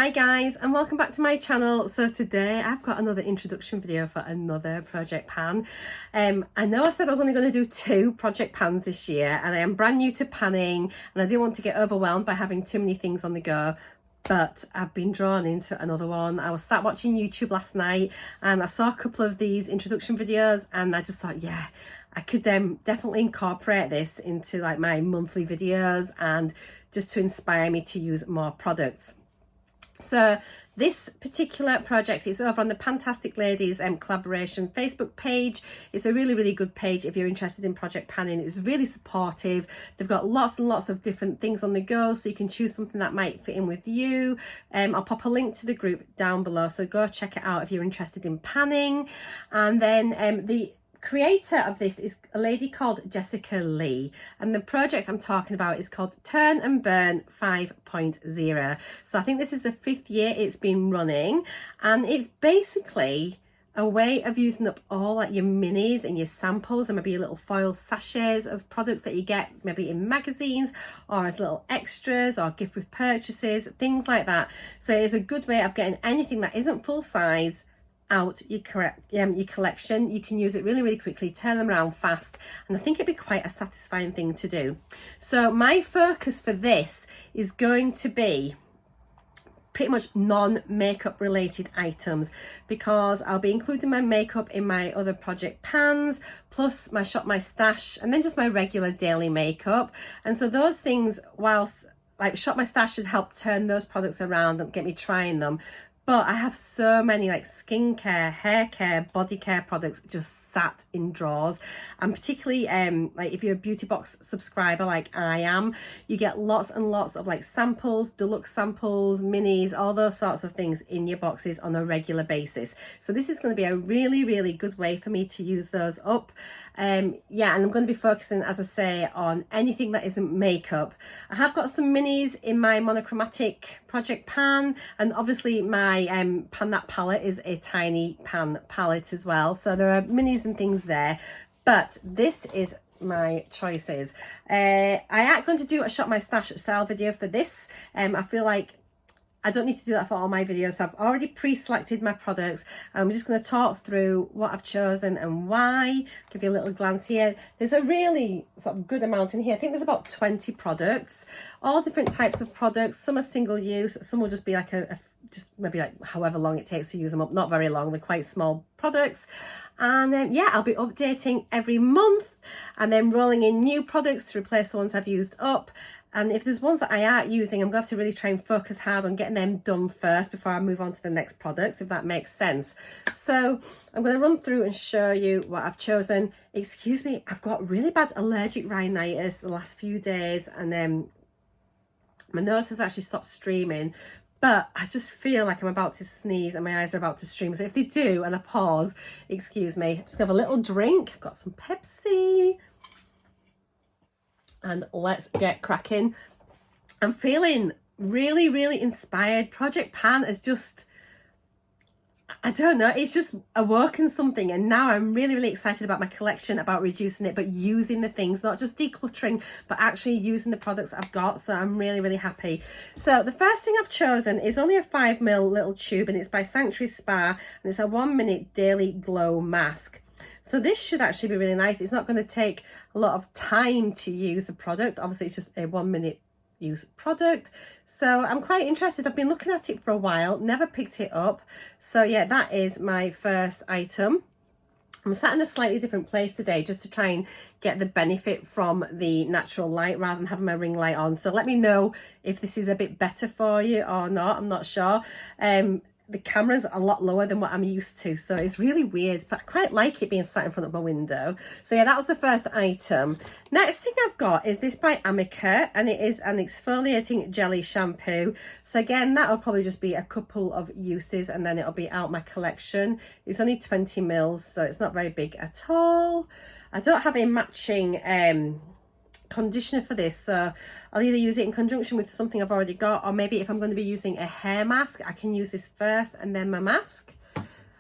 Hi guys, and welcome back to my channel. So today I've got another introduction video for another project pan. I know I said I was only going to do 2 project pans this year, and I am brand new to panning and I didn't want to get overwhelmed by having too many things on the go. But I've been drawn into another one. I was sat watching YouTube last night and I saw a couple of these introduction videos and I just thought, yeah, I could definitely incorporate this into like my monthly videos and just to inspire me to use more products. So this particular project is over on the PANtastic Ladies collaboration Facebook page. It's a really good page if you're interested in project panning. It's really supportive. They've got lots and lots of different things on the go, so you can choose something that might fit in with you. I'll pop a link to the group down below, so go check it out if you're interested in panning. And then the creator of this is a lady called Jessica Lee, and the project I'm talking about is called Turn and Burn 5.0. So I think this is the 5th year it's been running, and it's basically a way of using up all like your minis and your samples and maybe your little foil sachets of products that you get maybe in magazines or as little extras or gift with purchases, things like that. So it's a good way of getting anything that isn't full size out your collection. You can use it really quickly, turn them around fast, and I think it'd be quite a satisfying thing to do. So my focus for this is going to be pretty much non-makeup related items, because I'll be including my makeup in my other project pans, plus my Shop My Stash, and then just my regular daily makeup. And so those things, whilst like Shop My Stash should help turn those products around and get me trying them, but I have so many like skincare, hair care, body care products just sat in drawers. And particularly like if you're a Beauty Box subscriber like I am, you get lots and lots of like samples, deluxe samples, minis, all those sorts of things in your boxes on a regular basis. So this is going to be a really good way for me to use those up. Yeah, and I'm going to be focusing, as I say, on anything that isn't makeup. I have got some minis in my monochromatic project pan, and obviously my pan that palette is a tiny pan palette as well, so there are minis and things there, but this is my choices. I am going to do a Shop My Stash style video for this. I feel like I don't need to do that for all my videos, so I've already pre-selected my products. I'm just going to talk through what I've chosen and why. Give you a little glance here. There's a really sort of good amount in here. I think there's about 20 products, all different types of products. Some are single use, some will just be like just maybe like however long it takes to use them up. Not very long, they're quite small products. And yeah, I'll be updating every month and then rolling in new products to replace the ones I've used up. And if there's ones that I aren't using, I'm going to have to really try and focus hard on getting them done first before I move on to the next products, if that makes sense. So I'm going to run through and show you what I've chosen. Excuse me, I've got really bad allergic rhinitis the last few days, and then my nose has actually stopped streaming, but I just feel like I'm about to sneeze and my eyes are about to stream. So if they do and I pause, excuse me. I'm just going to have a little drink. I've got some Pepsi. And let's get cracking. I'm feeling really inspired. Project Pan is just, I don't know, it's just awoken something, and now I'm really excited about my collection, about reducing it, but using the things, not just decluttering, but actually using the products I've got. So I'm really happy. So the first thing I've chosen is only a 5ml little tube, and it's by Sanctuary Spa, and it's a 1-minute daily glow mask. So this should actually be really nice. It's not going to take a lot of time to use the product. Obviously, it's just a 1-minute use product. So I'm quite interested. I've been looking at it for a while, never picked it up. So yeah, that is my first item. I'm sat in a slightly different place today just to try and get the benefit from the natural light rather than having my ring light on. So let me know if this is a bit better for you or not. I'm not sure. The camera's a lot lower than what I'm used to, so it's really weird, but I quite like it being sat in front of my window. So yeah, that was the first item. Next thing I've got is this by Amica, and it is an exfoliating jelly shampoo. So again, that'll probably just be a couple of uses and then it'll be out my collection. It's only 20 mils, so it's not very big at all. I don't have a matching conditioner for this, so I'll either use it in conjunction with something I've already got, or maybe if I'm going to be using a hair mask, I can use this first and then my mask.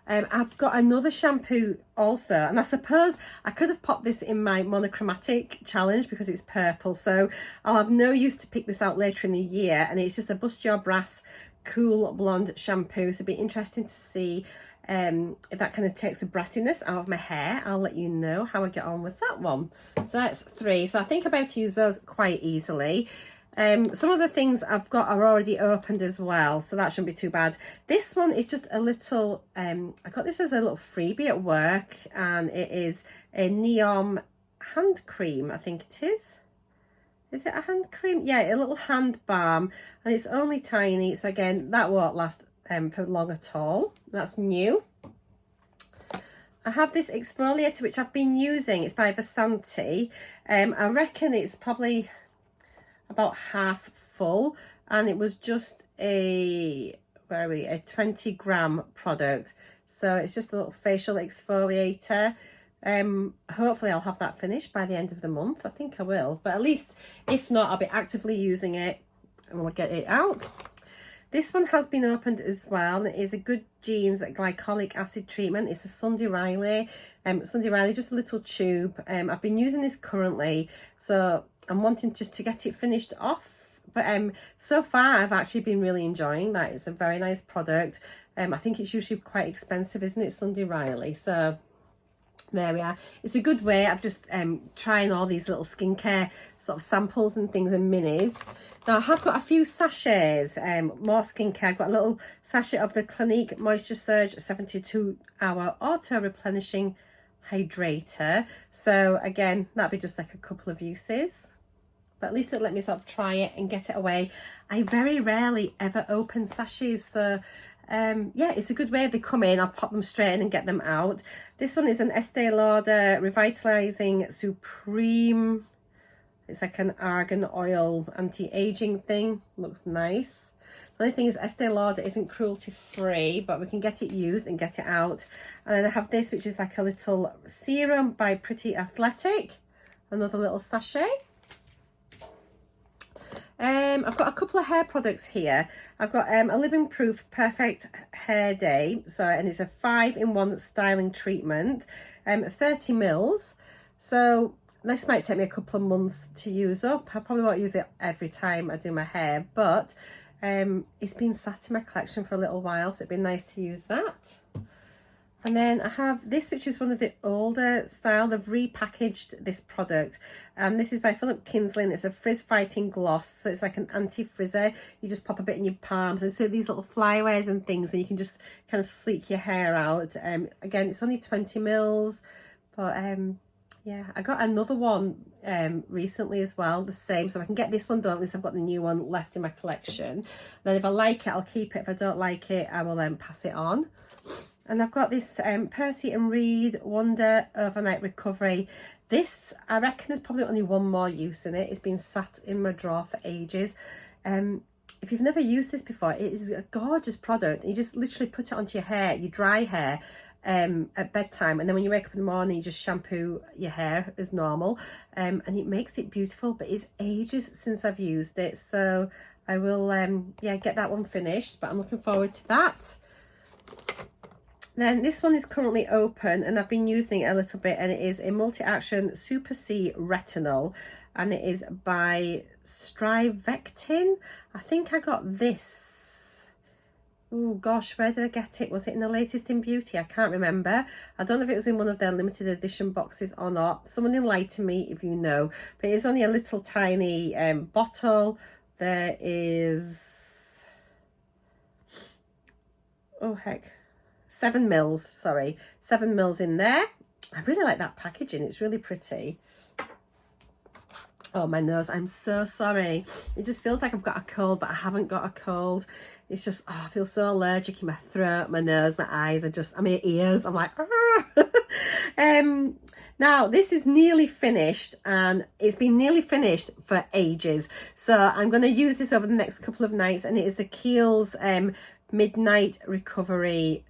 I've got another shampoo also, and I suppose I could have popped this in my monochromatic challenge because it's purple, so I'll have no use to pick this out later in the year. And it's just a Bust Your Brass Cool Blonde shampoo. So it'll be interesting to see if that kind of takes the brassiness out of my hair. I'll let you know how I get on with that one. So that's 3. So I think I'm about to use those quite easily. Some of the things I've got are already opened as well, so that shouldn't be too bad. This one is just a little, I got this as a little freebie at work, and it is a neon hand cream, I think it is. Is it a hand cream? Yeah, a little hand balm, and it's only tiny, so again, that won't last for long at all. That's new. I have this exfoliator which I've been using. It's by Vasanti. I reckon it's probably about half full, and it was just a 20 gram product, so it's just a little facial exfoliator. Hopefully I'll have that finished by the end of the month. I think I will, but at least if not, I'll be actively using it and we'll get it out. This one has been opened as well, and it is a Good Genes glycolic acid treatment. It's a Sunday Riley, just a little tube. I've been using this currently, so I'm wanting just to get it finished off, but so far I've actually been really enjoying that. It's a very nice product. I think it's usually quite expensive, isn't it, Sunday Riley? So there we are. It's a good way of just trying all these little skincare sort of samples and things and minis. Now I have got a few sachets, more skincare. I've got a little sachet of the Clinique Moisture Surge 72-hour auto replenishing hydrator. So again, that'd be just like a couple of uses, but at least it'll let me sort of try it and get it away. I very rarely ever open sachets, so yeah, it's a good way. If they come in, I'll pop them straight in and get them out. This one is an Estee Lauder Revitalizing Supreme. It's like an argan oil anti-aging thing. Looks nice. The only thing is Estee Lauder isn't cruelty free, but we can get it used and get it out. And then I have this, which is like a little serum by Pretty Athletic. Another little sachet. I've got a couple of hair products here. I've got a Living Proof Perfect Hair Day. So, and it's a 5-in-1 styling treatment, 30 mils. So this might take me a couple of months to use up. I probably won't use it every time I do my hair, but it's been sat in my collection for a little while, so it'd be nice to use that. And then I have this, which is one of the older style. They've repackaged this product, and this is by Philip Kinsley, and it's a frizz fighting gloss. So it's like an anti-frizzer. You just pop a bit in your palms, and so these little flyaways and things, and you can just kind of sleek your hair out. Again, it's only 20 mils, but yeah, I got another one recently as well, the same, so I can get this one done. At least I've got the new one left in my collection. Then if I like it, I'll keep it. If I don't like it, I will pass it on. And I've got this Percy and Reed Wonder Overnight Recovery. This, I reckon, there's probably only one more use in it. It's been sat in my drawer for ages. If you've never used this before, it is a gorgeous product. You just literally put it onto your hair, your dry hair, at bedtime, and then when you wake up in the morning, you just shampoo your hair as normal, and it makes it beautiful. But it's ages since I've used it, so I will yeah, get that one finished, but I'm looking forward to that. Then this one is currently open, and I've been using it a little bit, and it is a multi-action Super C Retinol, and it is by Strivectin. I think I got this, oh gosh, where did I get it? Was it in the Latest in Beauty? I can't remember. I don't know if it was in one of their limited edition boxes or not. Someone enlighten me if you know. But it's only a little tiny bottle. There is, oh heck, 7 mils, sorry, 7 mils in there. I really like that packaging. It's really pretty. Oh, my nose, I'm so sorry. It just feels like I've got a cold, but I haven't got a cold. It's just, oh, I feel so allergic in my throat, my nose, my eyes are just, my ears, I'm like, now, this is nearly finished, and it's been nearly finished for ages. So I'm going to use this over the next couple of nights, and it is the Kiehl's Midnight Recovery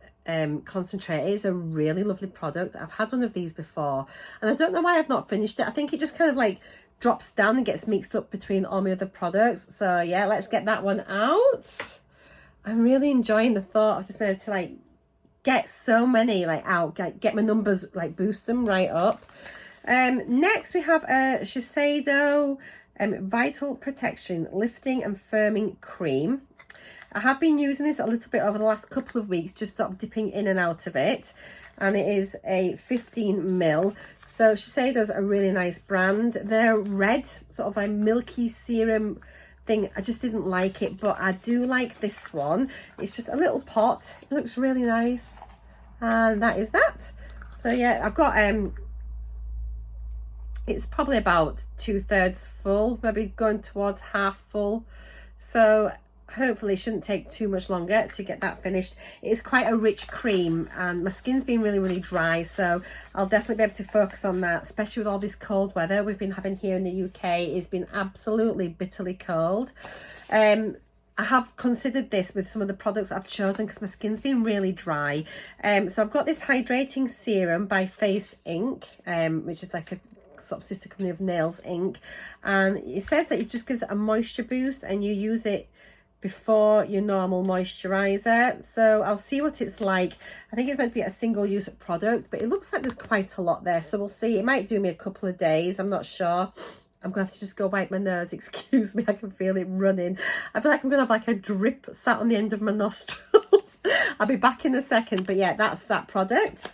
concentrate. It is a really lovely product. I've had one of these before, and I don't know why I've not finished it. I think it just kind of like drops down and gets mixed up between all my other products. So yeah, let's get that one out. I'm really enjoying the thought of just being able to like get so many like out, get my numbers, like boost them right up. Next we have a Shiseido Vital Protection Lifting and Firming Cream. I have been using this a little bit over the last couple of weeks, just sort of dipping in and out of it. And it is a 15ml. So Shiseido's a really nice brand. They're red, sort of a milky serum thing. I just didn't like it, but I do like this one. It's just a little pot. It looks really nice. And that is that. So yeah, I've got it's probably about 2/3 full, maybe going towards half full. So hopefully it shouldn't take too much longer to get that finished. It's quite a rich cream and my skin's been really dry, so I'll definitely be able to focus on that, especially with all this cold weather we've been having here in the UK. It's been absolutely bitterly cold. I have considered this with some of the products I've chosen because my skin's been really dry. So I've got this hydrating serum by Face Inc, which is like a sort of sister company of Nails Inc, and it says that it just gives it a moisture boost and you use it before your normal moisturizer. So I'll see what it's like. I think it's meant to be a single use product, but it looks like there's quite a lot there, so we'll see. It might do me a couple of days, I'm not sure. I'm gonna have to just go wipe my nose, excuse me, I can feel it running. I feel like I'm gonna have like a drip sat on the end of my nostrils. I'll be back in a second, but yeah, that's that product.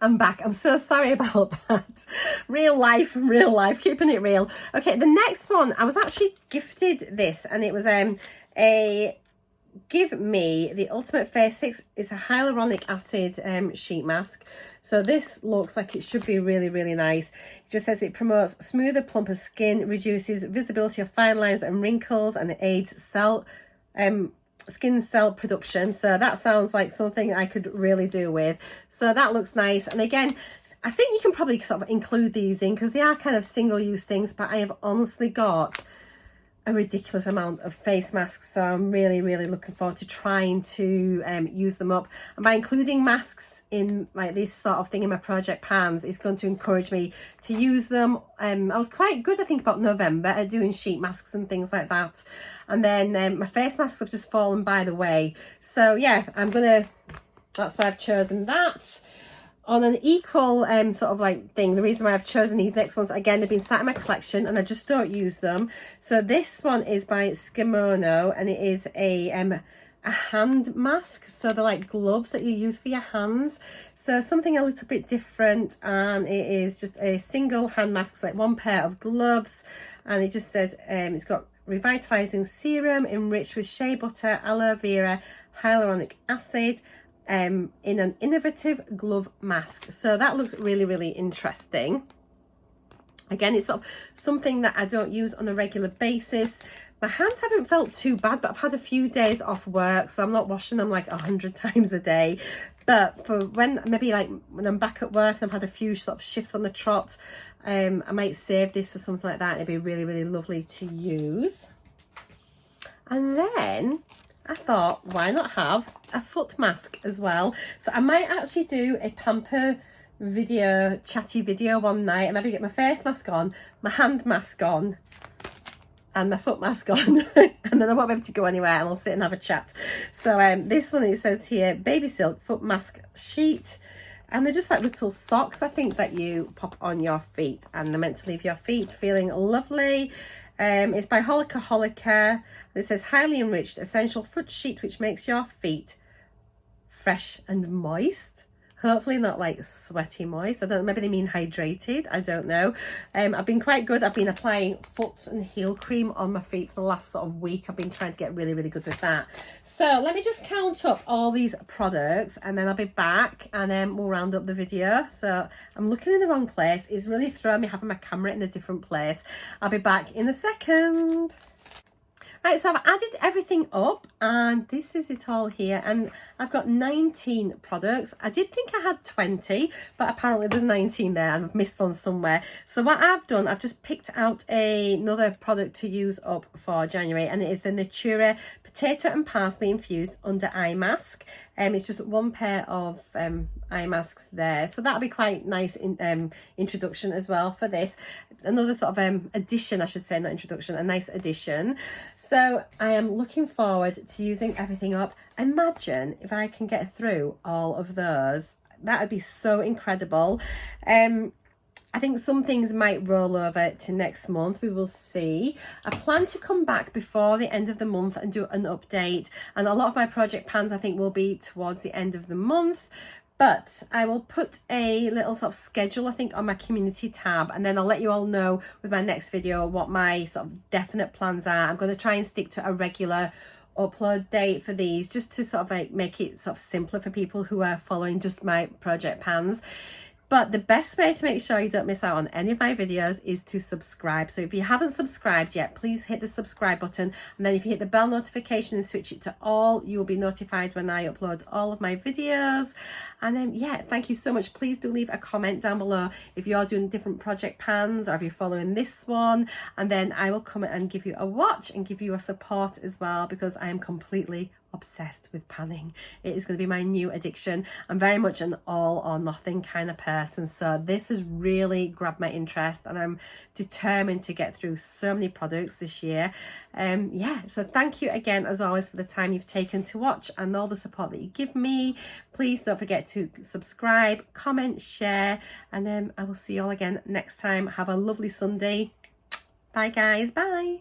I'm back. I'm so sorry about that. Real life, keeping it real. Okay, the next one, I was actually gifted this, and it was a Give Me the Ultimate Face Fix. It's a hyaluronic acid sheet mask. So this looks like it should be really nice. It just says it promotes smoother, plumper skin, reduces visibility of fine lines and wrinkles, and it aids skin cell production. So that sounds like something I could really do with. So that looks nice. And again, I think you can probably sort of include these in because they are kind of single use things, but I have honestly got a ridiculous amount of face masks, so I'm really looking forward to trying to use them up. And by including masks in like this sort of thing in my project pans, it's going to encourage me to use them. I was quite good, I think, about November at doing sheet masks and things like that, and then my face masks have just fallen by the way. So yeah, that's why I've chosen that. On an equal sort of like thing, the reason why I've chosen these next ones, again, they've been sat in my collection and I just don't use them. So this one is by Skimono, and it is a hand mask. So they're like gloves that you use for your hands. So something a little bit different, and it is just a single hand mask. It's like one pair of gloves, and it just says it's got revitalizing serum enriched with shea butter, aloe vera, hyaluronic acid, in an innovative glove mask. So that looks really interesting. Again, it's sort of something that I don't use on a regular basis. My hands haven't felt too bad, but I've had a few days off work, so I'm not washing them like 100 times a day. But for when I'm back at work and I've had a few sort of shifts on the trot, I might save this for something like that. It'd be really lovely to use. And then I thought, why not have a foot mask as well? So I might actually do a pamper video, chatty video one night, and maybe get my face mask on, my hand mask on, and my foot mask on, and then I won't be able to go anywhere and I'll sit and have a chat. So this one, it says here, baby silk foot mask sheet, and they're just like little socks, I think, that you pop on your feet, and they're meant to leave your feet feeling lovely. It's by Holika. It says highly enriched essential foot sheet which makes your feet fresh and moist. Hopefully not like sweaty moist. I don't know, maybe they mean hydrated, I don't know. I've been quite good. I've been applying foot and heel cream on my feet for the last sort of week. I've been trying to get really good with that. So let me just count up all these products and then I'll be back, and then we'll round up the video. So I'm looking in the wrong place. It's really throwing me having my camera in a different place. I'll be back in a second. Right, so I've added everything up and this is it all here, and I've got 19 products. I did think I had 20, but apparently there's 19 there and I've missed one somewhere. So what I've done, I've just picked out another product to use up for January, and it is the Natura Potato and Parsley Infused Under Eye Mask. It's just one pair of eye masks there, so that'll be quite nice introduction as well for this. Another sort of addition, I should say, not introduction, a nice addition. So I am looking forward to using everything up. Imagine if I can get through all of those. That would be so incredible. I think some things might roll over to next month. We will see. I plan to come back before the end of the month and do an update. And a lot of my project pans, I think, will be towards the end of the month. But I will put a little sort of schedule, I think, on my community tab, and then I'll let you all know with my next video what my sort of definite plans are. I'm going to try and stick to a regular upload date for these, just to sort of like make it sort of simpler for people who are following just my project pans. But the best way to make sure you don't miss out on any of my videos is to subscribe. So if you haven't subscribed yet, please hit the subscribe button. And then if you hit the bell notification and switch it to all, you'll be notified when I upload all of my videos. And then, yeah, thank you so much. Please do leave a comment down below if you're doing different project pans or if you're following this one. And then I will come and give you a watch and give you a support as well, because I am completely obsessed with panning. It is going to be my new addiction. I'm very much an all or nothing kind of person, so this has really grabbed my interest and I'm determined to get through so many products this year. Yeah, so thank you again as always for the time you've taken to watch and all the support that you give me. Please don't forget to subscribe, comment, share, and then I will see you all again next time. Have a lovely Sunday. Bye guys, bye.